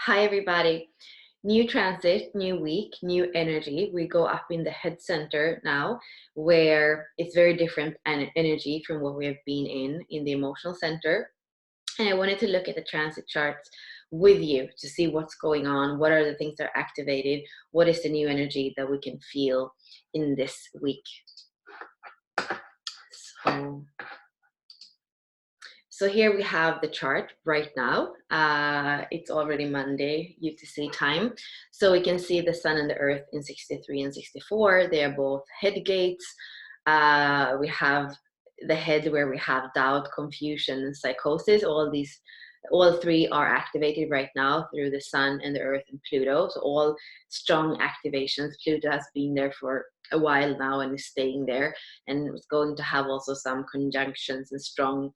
Hi, everybody. New transit, new week, new energy. We go up in the head center now, where it's very different energy from what we have been in the emotional center. And I wanted to look at the transit charts with you to see what's going on, what are the things that are activated, what is the new energy that we can feel in this week. So here we have the chart right now. It's already Monday, UTC time. So we can see the sun and the earth in 63 and 64. They are both head gates. We have the head where we have doubt, confusion, and psychosis. All three are activated right now through the sun and the earth and Pluto. So all strong activations. Pluto has been there for a while now and is staying there, and it's going to have also some conjunctions and strong,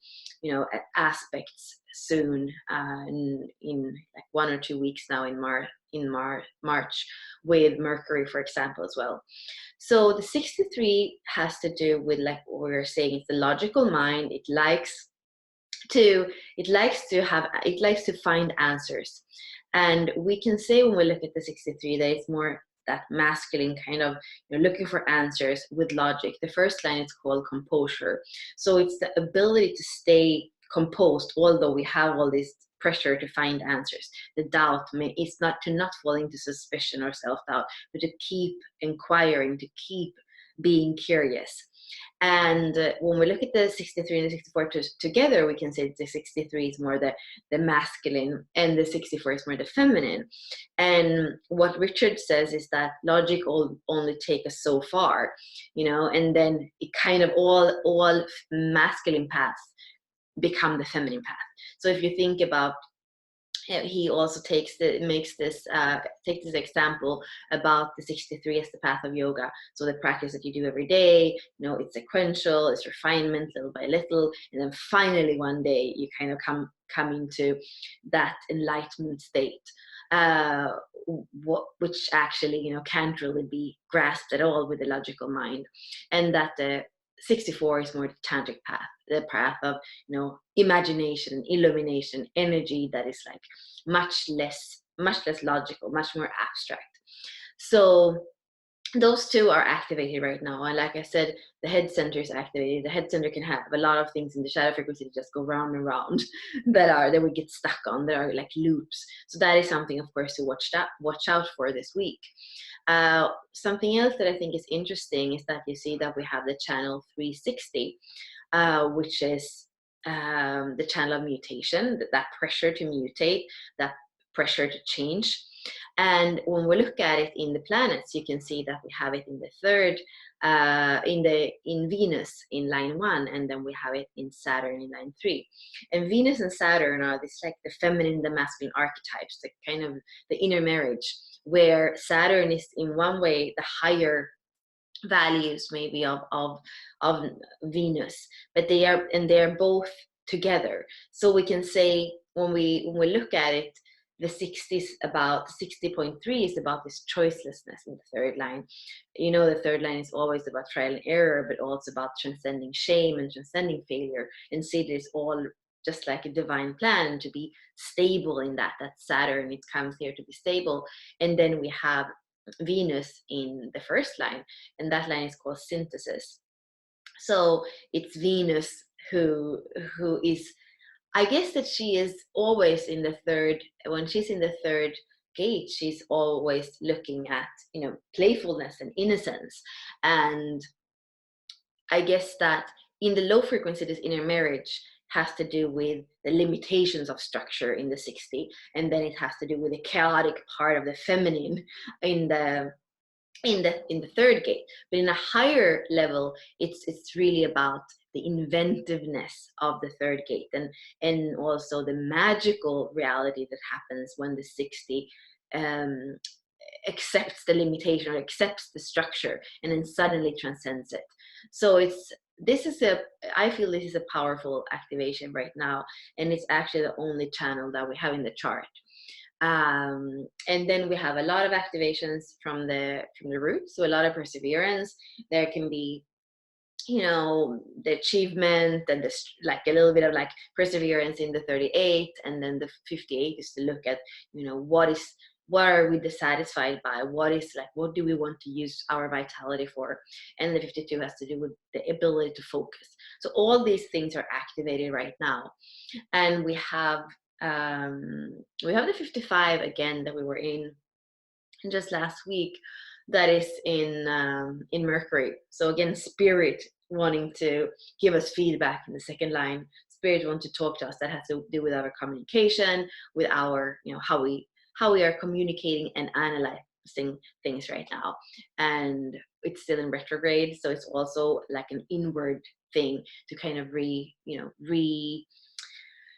aspects soon, in like 1 or 2 weeks now in March with Mercury, for example, as well. So the 63 has to do with, like what we were saying, it's the logical mind. It likes to find answers, and we can say when we look at the 63 that it's more that masculine kind of, looking for answers with logic. The first line is called composure, so it's the ability to stay composed although we have all this pressure to find answers. The doubt is not fall into suspicion or self-doubt, but to keep inquiring, to keep being curious. And when we look at the 63 and the 64 together, we can say the 63 is more the masculine and the 64 is more the feminine. And what Richard says is that logic will only take us so far, and then it kind of all masculine paths become the feminine path. So if you think about, he also takes this example about the 63 as the path of yoga. So the practice that you do every day, it's sequential, it's refinement little by little, and then finally one day you kind of come into that enlightenment state, which actually can't really be grasped at all with the logical mind. And that the 64 is more the tantric path, the path of imagination, illumination, energy that is like much less logical, much more abstract. So those two are activated right now, and like I said, the head center is activated. The head center can have a lot of things in the shadow frequency that just go round and round that we get stuck on. There are like loops. So that is something, of course, to watch out for this week. Something else that I think is interesting is that you see that we have the channel 360, which is the channel of mutation, that pressure to mutate, that pressure to change. And when we look at it in the planets, you can see that we have it in the third, in Venus in line 1, and then we have it in Saturn in line 3. And Venus and Saturn are this like the feminine, the masculine archetypes, the kind of the inner marriage, where Saturn is in one way the higher values maybe of Venus, but they are both together. So we can say when we look at it, the 60.3 is about this choicelessness in the third line. The third line is always about trial and error, but also about transcending shame and transcending failure, and see this all just like a divine plan to be stable in that Saturn, it comes here to be stable. And then we have Venus in the first line, and that line is called synthesis. So it's Venus who is, I guess that she is always in the third. When she's in the third gate, she's always looking at playfulness and innocence. And I guess that in the low frequency, this inner marriage has to do with the limitations of structure in the 60, and then it has to do with the chaotic part of the feminine in the third gate. But in a higher level, it's really about the inventiveness of the third gate, and also the magical reality that happens when the 60 accepts the limitation or accepts the structure and then suddenly transcends it. So I feel this is a powerful activation right now, and it's actually the only channel that we have in the chart. And then we have a lot of activations from the root, so a lot of perseverance. There can be you know, the achievement and the like a little bit of like perseverance in the 38, and then the 58 is to look at, you know, what are we dissatisfied by, what is like, what do we want to use our vitality for, and the 52 has to do with the ability to focus. So all these things are activated right now, and we have the 55 again that we were in just last week, that is in Mercury. So again, spirit wanting to give us feedback in the second line. Spirit want to talk to us. That has to do with our communication, with our, you know, how we are communicating and analyzing things right now. And it's still in retrograde, so it's also like an inward thing to kind of re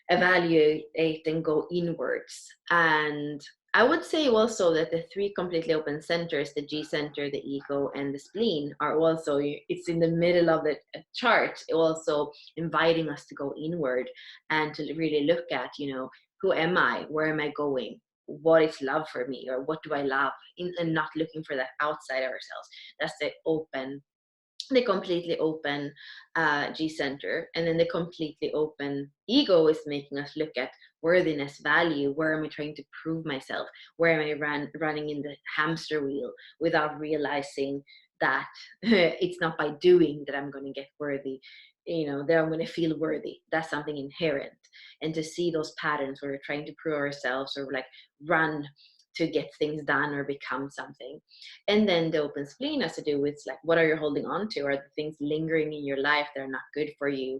evaluate and go inwards. And I would say also that the three completely open centers, the G center, the ego, and the spleen, are also, it's in the middle of the chart, also inviting us to go inward and to really look at, you know, who am I? Where am I going? What is love for me? Or what do I love? And not looking for that outside ourselves. That's the completely open G center. And then the completely open ego is making us look at worthiness, value. Where am I trying to prove myself? Where am I running in the hamster wheel without realizing that it's not by doing that I'm going to get worthy, you know, that I'm going to feel worthy. That's something inherent. And to see those patterns where we're trying to prove ourselves, or like run to get things done or become something. And then the open spleen has to do with like, what are you holding on to? Are the things lingering in your life that are not good for you,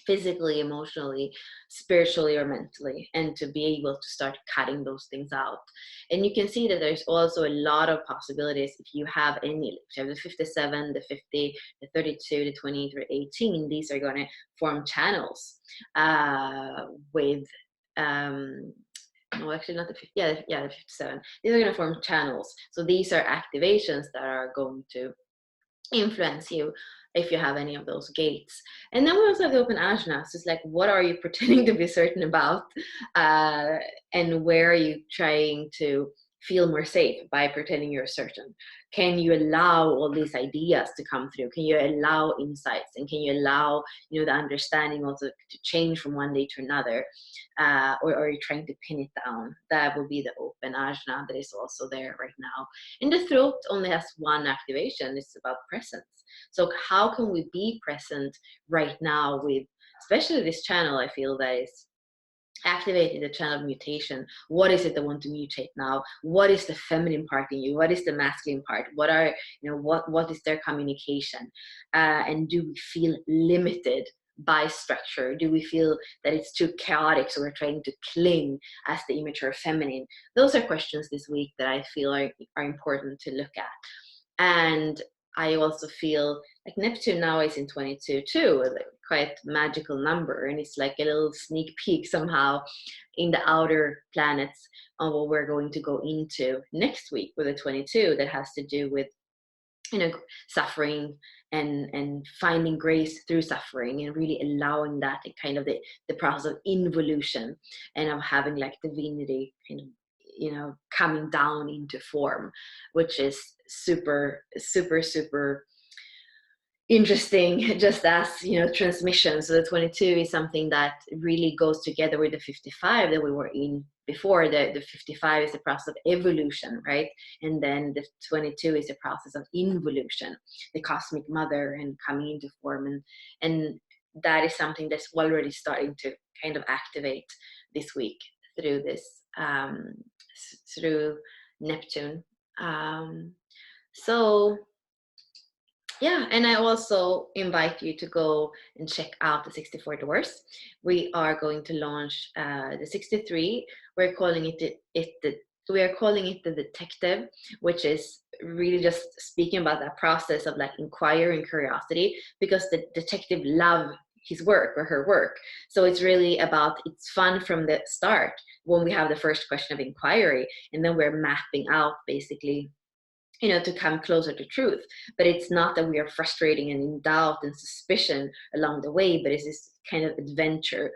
physically, emotionally, spiritually, or mentally? And to be able to start cutting those things out. And you can see that there's also a lot of possibilities if you have any. If you have the 57, the 50, the 32, the 20, the 18, these are going to form channels with no, actually not the 50, yeah, the 57. These are going to form channels. So these are activations that are going to influence you if you have any of those gates. And then we also have the open ajna. So it's like, what are you pretending to be certain about? And where are you trying to feel more safe by pretending you're certain? Can you allow all these ideas to come through? Can you allow insights? And can you allow, you know, the understanding also to change from one day to another? Or are you trying to pin it down? That would be the open ajna that is also there right now. And the throat only has one activation. It's about presence. So how can we be present right now with, especially this channel, I feel that is activating the channel of mutation. What is it that want to mutate now? What is the feminine part in you? What is the masculine part? What are, you know, what is their communication? And do we feel limited by structure? Do we feel that it's too chaotic, so we're trying to cling as the immature feminine? Those are questions this week that I feel are important to look at. And I also feel like Neptune now is in 22 too, like quite magical number, and it's like a little sneak peek somehow in the outer planets on what we're going to go into next week with the 22, that has to do with, you know, suffering and finding grace through suffering, and really allowing that kind of the process of involution, and of having like divinity kind of, you know, coming down into form, which is super super super interesting, just as, you know, transmission. So the 22 is something that really goes together with the 55 that we were in before. The 55 is the process of evolution, right? And then the 22 is the process of involution, the cosmic mother and coming into form. And that is something that's already starting to kind of activate this week through this, through Neptune. So yeah, and I also invite you to go and check out the 64 doors. We are going to launch the 63. We're calling we are calling it the detective, which is really just speaking about that process of like inquiry and curiosity, because the detective love his work or her work. So it's really about, it's fun from the start when we have the first question of inquiry, and then we're mapping out basically, you know, to come closer to truth. But it's not that we are frustrating and in doubt and suspicion along the way, but it's this kind of adventure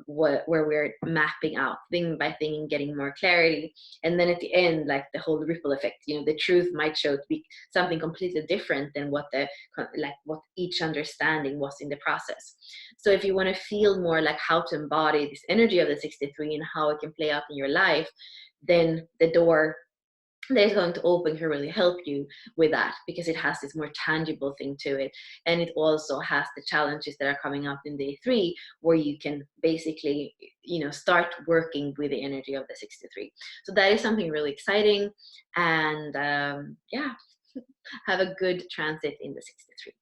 where we're mapping out thing by thing and getting more clarity. And then at the end, like the whole ripple effect, the truth might show to be something completely different than what each understanding was in the process. So if you want to feel more like how to embody this energy of the 63 and how it can play out in your life, then the door that is going to open can really help you with that, because it has this more tangible thing to it. And it also has the challenges that are coming up in day 3, where you can basically, start working with the energy of the 63. So that is something really exciting. And yeah, have a good transit in the 63.